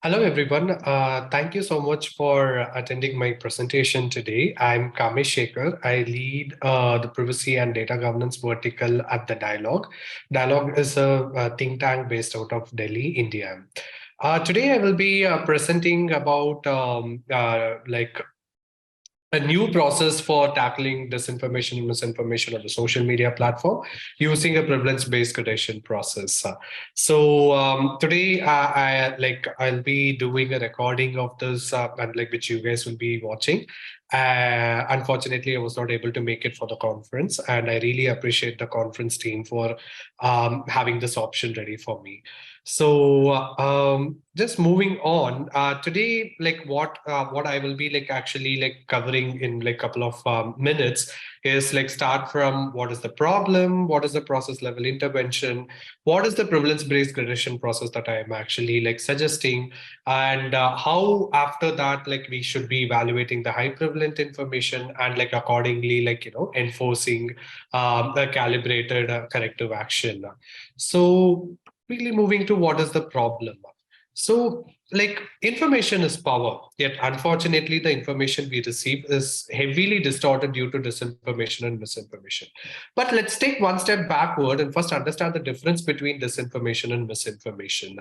Hello, everyone. Thank you so much for attending my presentation today. I'm Kamesh Shekar. I lead the privacy and data governance vertical at the Dialogue. Dialogue is a think tank based out of Delhi, India. Today, I will be presenting about a new process for tackling disinformation and misinformation on the social media platform using a prevalence-based gradation process. Today, I'll be doing a recording of this, and which you guys will be watching. Unfortunately, I was not able to make it for the conference, and I really appreciate the conference team for having this option ready for me. Just moving on today, what I will be actually covering in couple of minutes is start from what is the problem, what is the process level intervention, what is the prevalence based gradation process that I am actually suggesting, and how after that we should be evaluating the high prevalent information and accordingly enforcing a calibrated corrective action. So quickly moving to what is the problem. So, information is power, yet unfortunately, the information we receive is heavily distorted due to disinformation and misinformation. But let's take one step backward and first understand the difference between disinformation and misinformation.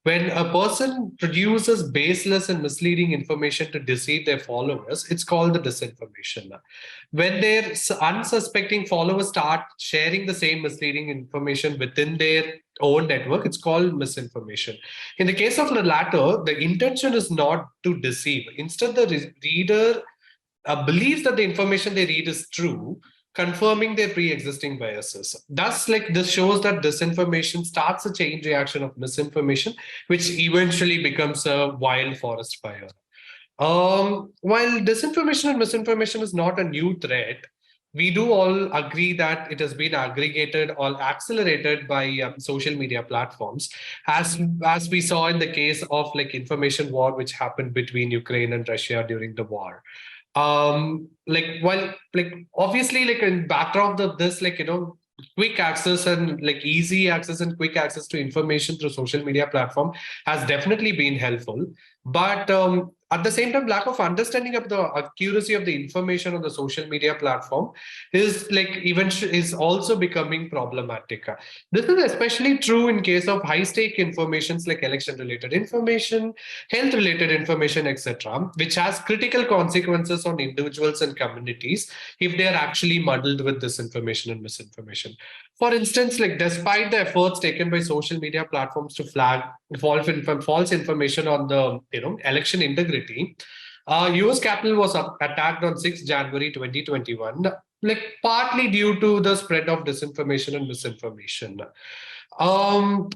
When a person produces baseless and misleading information to deceive their followers, it's called the disinformation. When their unsuspecting followers start sharing the same misleading information within their own network, it's called misinformation. In the case of the latter, the intention is not to deceive. Instead, the reader believes that the information they read is true, confirming their pre-existing biases. Thus, this shows that disinformation starts a chain reaction of misinformation, which eventually becomes a wild forest fire. While disinformation and misinformation is not a new threat, we do all agree that it has been aggregated or accelerated by social media platforms, as we saw in the case of information war, which happened between Ukraine and Russia during the war. While obviously in background of this, quick access and easy access and quick access to information through social media platform has definitely been helpful, but at the same time, lack of understanding of the accuracy of the information on the social media platform is is also becoming problematic. This is especially true in case of high stake informations like election related information, health related information, etc., which has critical consequences on individuals and communities if they are actually muddled with disinformation and misinformation. For instance, despite the efforts taken by social media platforms to flag false information on the election integrity, US Capitol was attacked on 6th January 2021, partly due to the spread of disinformation and misinformation. Um,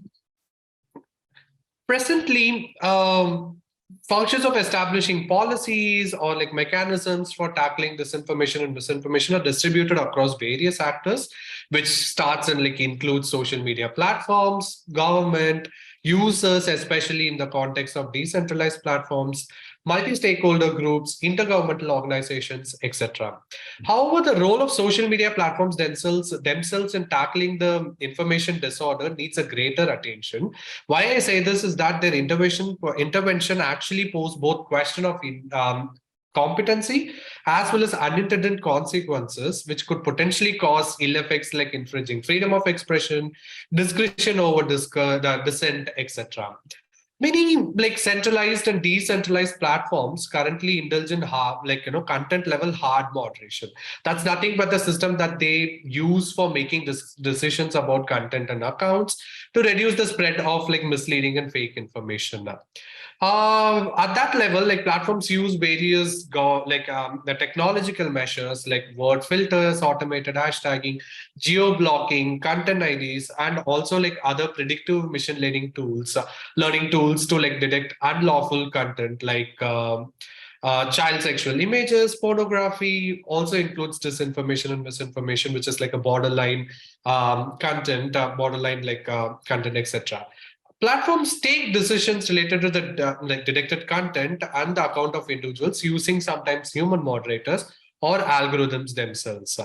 Presently, functions of establishing policies or mechanisms for tackling disinformation and misinformation are distributed across various actors, which starts and includes social media platforms, government, users, especially in the context of decentralized platforms, multi-stakeholder groups, intergovernmental organizations, etc. However, the role of social media platforms themselves in tackling the information disorder needs a greater attention. Why I say this is that their intervention actually pose both question of competency as well as unintended consequences, which could potentially cause ill effects like infringing freedom of expression, discretion over dissent, etc. Many centralized and decentralized platforms currently indulge in content level hard moderation. That's nothing but the system that they use for making decisions about content and accounts to reduce the spread of misleading and fake information. At that level, platforms use various the technological measures like word filters, automated hashtagging, geo-blocking, content IDs, and also other predictive machine learning tools to detect unlawful content child sexual images, pornography, also includes disinformation and misinformation, which is a borderline content, borderline content, etc. Platforms take decisions related to the detected content and the account of individuals using sometimes human moderators or algorithms themselves.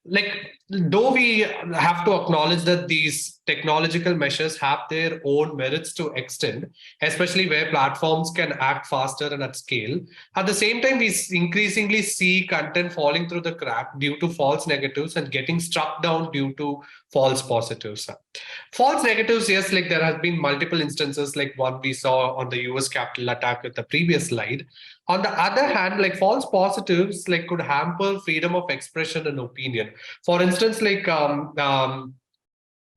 like though we have to acknowledge that these technological measures have their own merits to extend, especially where platforms can act faster and at scale. At the same time, we increasingly see content falling through the crack due to false negatives and getting struck down due to false positives. False negatives, yes, like there has been multiple instances, like one we saw on the US Capitol attack with the previous slide. On the other hand, like false positives, like could hamper freedom of expression and opinion. For instance,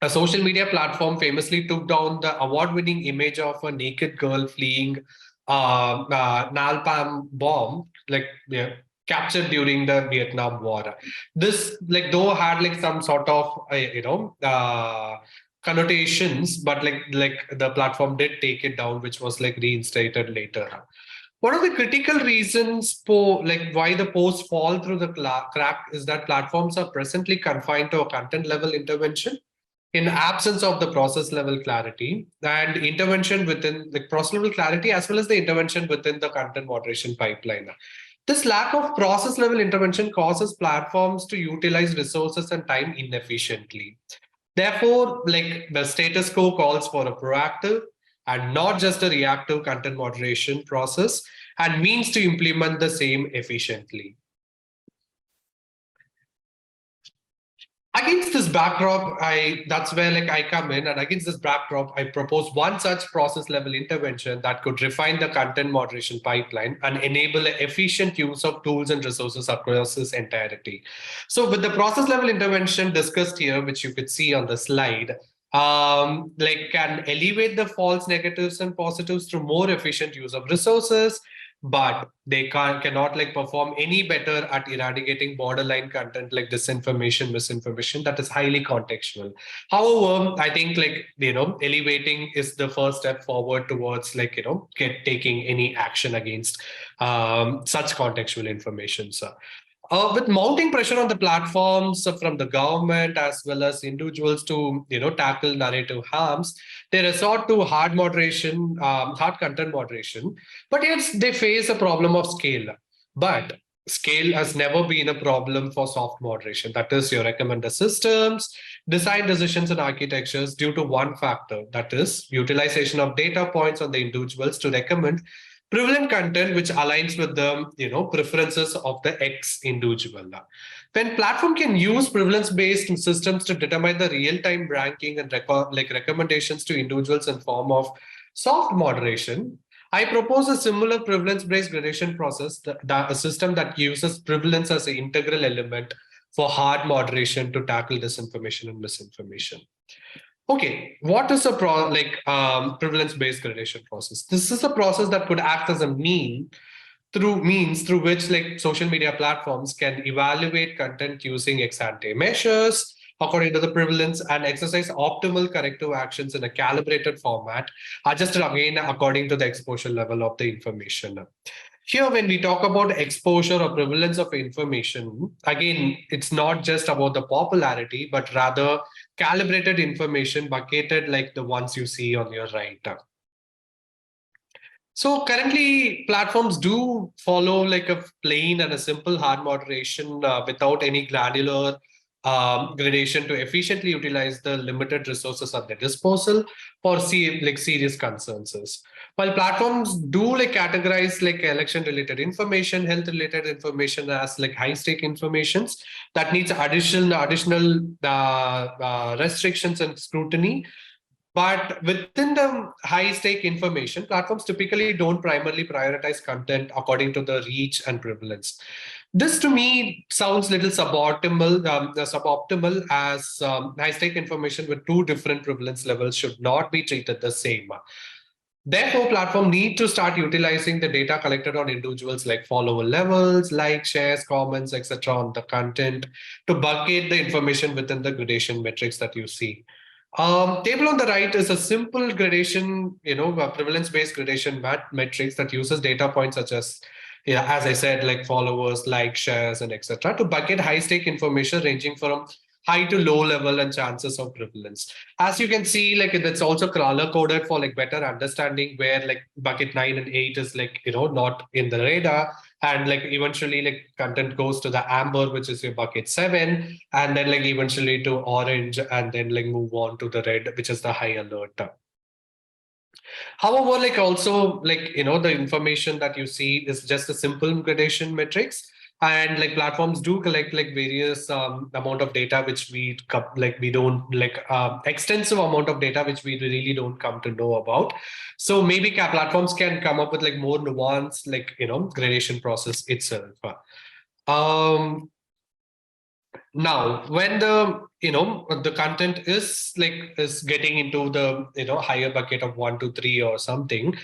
a social media platform famously took down the award-winning image of a naked girl fleeing napalm bomb, like yeah, captured during the Vietnam War. This, like, though had like some sort of connotations, but like the platform did take it down, which was like reinstated later. One of the critical reasons for like why the posts fall through the crack is that platforms are presently confined to a content level intervention in absence of the process level clarity and intervention within the process level clarity as well as the intervention within the content moderation pipeline. This lack of process level intervention causes platforms to utilize resources and time inefficiently. Therefore, like the status quo calls for a proactive and not just a reactive content moderation process and means to implement the same efficiently. Against this backdrop, that's where like I come in, and against this backdrop, I propose one such process level intervention that could refine the content moderation pipeline and enable an efficient use of tools and resources across its entirety. So, with the process level intervention discussed here, which you could see on the slide, like can elevate the false negatives and positives through more efficient use of resources, but they cannot like perform any better at eradicating borderline content like disinformation, misinformation that is highly contextual. However, I think like elevating is the first step forward towards like taking any action against such contextual information. So with mounting pressure on the platforms from the government as well as individuals to tackle narrative harms, they resort to hard moderation, hard content moderation. But yes, they face a problem of scale. But scale has never been a problem for soft moderation. That is, your recommender systems, design decisions, and architectures due to one factor, that is, utilization of data points on the individuals to recommend prevalent content which aligns with the preferences of the X individual. When platform can use prevalence based systems to determine the real time ranking and recommendations to individuals in form of soft moderation, I propose a similar prevalence based gradation process, a system that uses prevalence as an integral element for hard moderation to tackle disinformation and misinformation. Okay, what is a prevalence-based gradation process? This is a process that could act as a means through which like social media platforms can evaluate content using ex ante measures according to the prevalence and exercise optimal corrective actions in a calibrated format, adjusted again according to the exposure level of the information. Here, when we talk about exposure or prevalence of information, again, it's not just about the popularity, but rather calibrated information bucketed like the ones you see on your right. So currently, platforms do follow like a plain and a simple hard moderation without any granular gradation to efficiently utilize the limited resources at their disposal for serious concerns. While platforms do like categorize like election related information, health related information as like high stake informations that needs additional restrictions and scrutiny, but within the high stake information, platforms typically don't primarily prioritize content according to the reach and prevalence. This to me sounds little suboptimal as high stake information with two different prevalence levels should not be treated the same. Therefore, platforms need to start utilizing the data collected on individuals like follower levels, like shares, comments, etc. on the content to bucket the information within the gradation metrics that you see. Table on the right is a simple gradation, prevalence-based gradation metrics that uses data points such as, as I said, like followers, like shares, and etc. to bucket high-stake information ranging from high to low level and chances of prevalence. As you can see, like it's also color coded for like better understanding where like bucket 9 and 8 is like, not in the radar. And like eventually like content goes to the amber, which is your bucket 7, and then like eventually to orange, and then like move on to the red, which is the high alert. However, like also like the information that you see is just a simple gradation metrics, and like platforms do collect like various amount of data which we don't like extensive amount of data which we really don't come to know about. So maybe platforms can come up with like more nuanced like gradation process itself. Um, Now, when the content is getting into the higher bucket of 1 to 3 or something,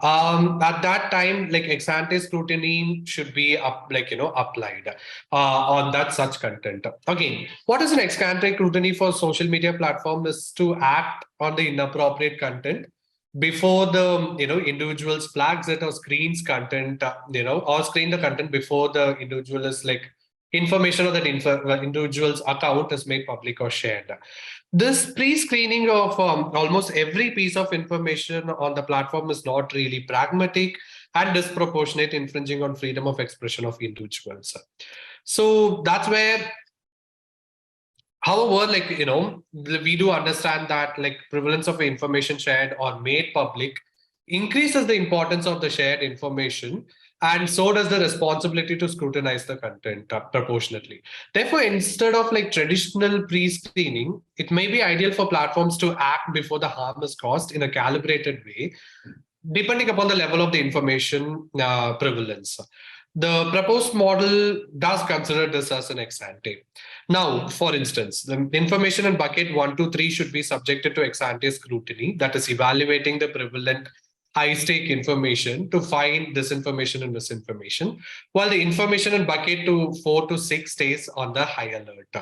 at that time like ex ante scrutiny should be applied on that such content. Again, what is an ex ante scrutiny for social media platform is to act on the inappropriate content before the individuals flags it or screens content, or screen the content before the individual is like information of that individual's account is made public or shared. This pre-screening of almost every piece of information on the platform is not really pragmatic and disproportionate, infringing on freedom of expression of individuals. So that's where, however, like we do understand that like prevalence of information shared or made public increases the importance of the shared information, and so does the responsibility to scrutinize the content proportionately. Therefore, instead of like traditional pre-screening, it may be ideal for platforms to act before the harm is caused in a calibrated way, depending upon the level of the information prevalence. The proposed model does consider this as an ex ante. Now, for instance, the information in bucket 1 to 3 should be subjected to ex ante scrutiny, that is, evaluating the prevalent high stake information to find disinformation and misinformation, while the information in bucket 4 to 6 stays on the high alert.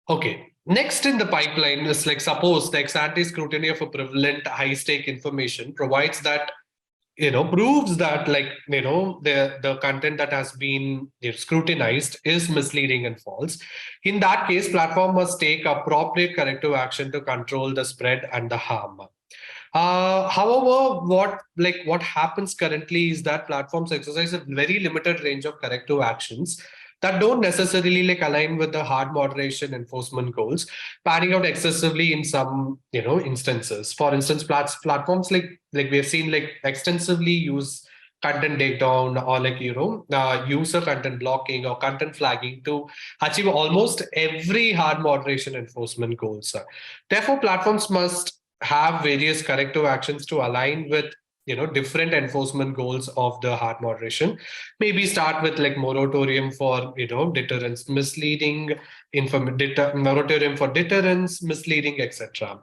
Okay. Next in the pipeline is like, suppose the ex ante scrutiny of a prevalent high stake information provides that proves that like the content that has been scrutinized is misleading and false. In that case, platform must take appropriate corrective action to control the spread and the harm. However, what happens currently is that platforms exercise a very limited range of corrective actions that don't necessarily like align with the hard moderation enforcement goals, panning out excessively in some instances. For instance, platforms like we have seen like extensively use content takedown or like user content blocking or content flagging to achieve almost every hard moderation enforcement goals. Therefore, platforms must have various corrective actions to align with different enforcement goals of the hard moderation. Maybe start with like moratorium for deterrence misleading, moratorium for deterrence misleading, etc.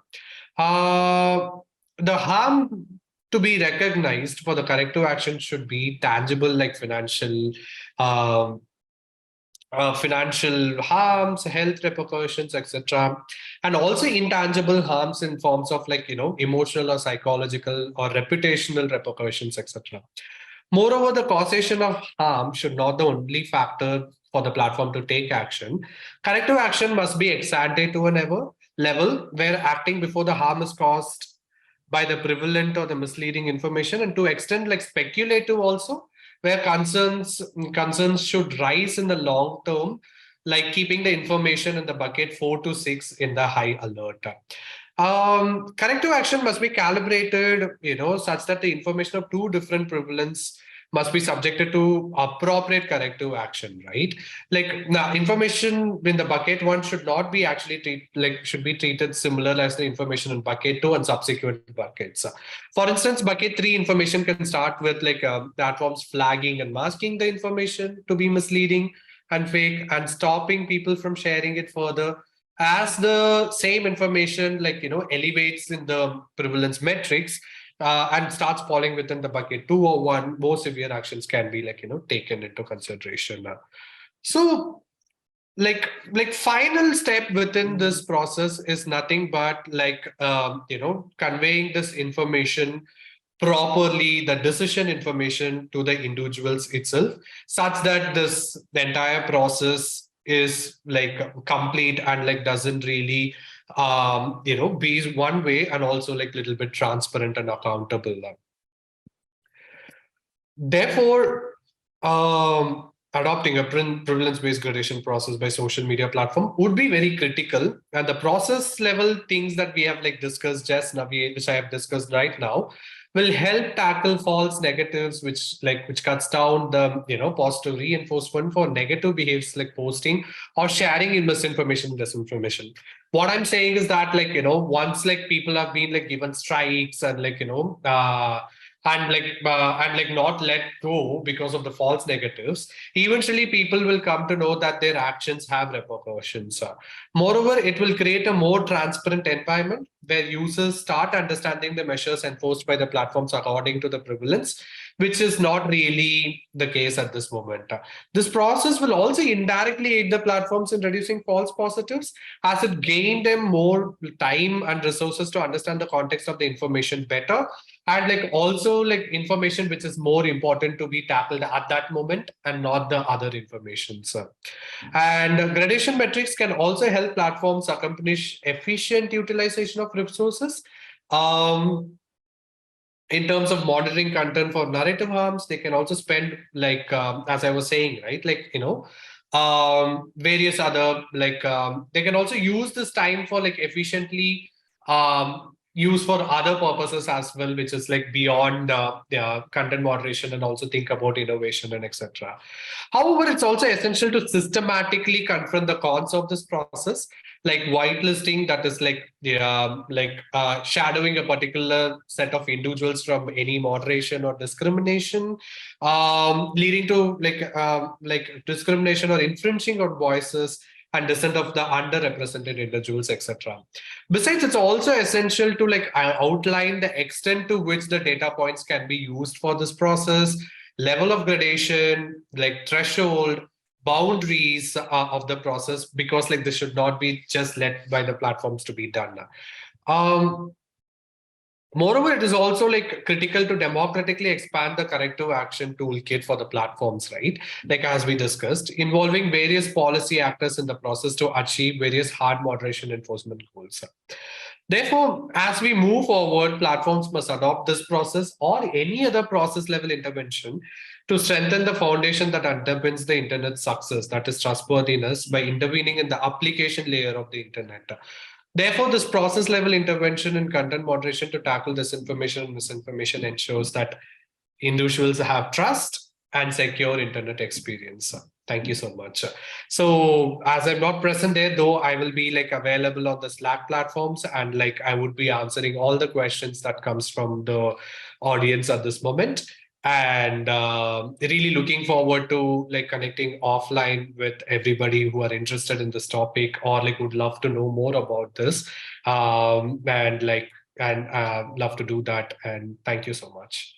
The harm to be recognized for the corrective action should be tangible, like uh, financial harms, health repercussions, etc., and also intangible harms in forms of like emotional or psychological or reputational repercussions, etc. Moreover, the causation of harm should not the only factor for the platform to take action. Corrective action must be ex ante to an level where acting before the harm is caused by the prevalent or the misleading information, and to extend like speculative also, where concerns should rise in the long term, like keeping the information in the bucket 4 to 6 in the high alert. Corrective action must be calibrated, such that the information of two different prevalence must be subjected to appropriate corrective action, right? Like now, information in the bucket 1 should not be actually should be treated similar as the information in bucket 2 and subsequent buckets. For instance, bucket 3 information can start with like platforms flagging and masking the information to be misleading and fake and stopping people from sharing it further. As the same information elevates in the prevalence metrics and starts falling within the bucket 2 or 1, more severe actions can be taken into consideration. So like final step within this process is nothing but like conveying this information properly, the decision information to the individuals itself, such that this the entire process is like complete and like doesn't really be one way, and also like little bit transparent and accountable. Therefore, adopting a prevalence-based gradation process by social media platform would be very critical. And the process level things that we have like discussed just now, which I have discussed right now, will help tackle false negatives, which cuts down the positive reinforcement for negative behaviors like posting or sharing in misinformation, disinformation. What I'm saying is that once like people have been like given strikes and and not let go because of the false negatives, eventually people will come to know that their actions have repercussions. Moreover, it will create a more transparent environment where users start understanding the measures enforced by the platforms according to the prevalence, which is not really the case at this moment. This process will also indirectly aid the platforms in reducing false positives, as it gained them more time and resources to understand the context of the information better, and like also like information which is more important to be tackled at that moment and not the other information. So, and gradation metrics can also help platforms accomplish efficient utilization of resources. um, in terms of monitoring content for narrative harms, they can also spend as I was saying, right, various other they can also use this time for like efficiently use for other purposes as well, which is like beyond content moderation, and also think about innovation and etc. However, it's also essential to systematically confront the cons of this process, like whitelisting, that is shadowing a particular set of individuals from any moderation or discrimination, leading to discrimination or infringing on voices and dissent of the underrepresented individuals, etc. Besides, it's also essential to outline the extent to which the data points can be used for this process, level of gradation, like threshold, boundaries of the process, because like this should not be just led by the platforms to be done. Um, Moreover, it is also like critical to democratically expand the corrective action toolkit for the platforms, right? Like as we discussed, involving various policy actors in the process to achieve various hard moderation enforcement goals. Therefore, as we move forward, platforms must adopt this process or any other process level intervention to strengthen the foundation that underpins the internet's success, that is trustworthiness, by intervening in the application layer of the internet. Therefore, this process level intervention in content moderation to tackle disinformation and misinformation ensures that individuals have trust and secure internet experience. Thank you so much. So as I'm not present there, though, I will be like available on the Slack platforms, and like I would be answering all the questions that comes from the audience at this moment. And really looking forward to like connecting offline with everybody who are interested in this topic, or like would love to know more about this. And love to do that. And thank you so much.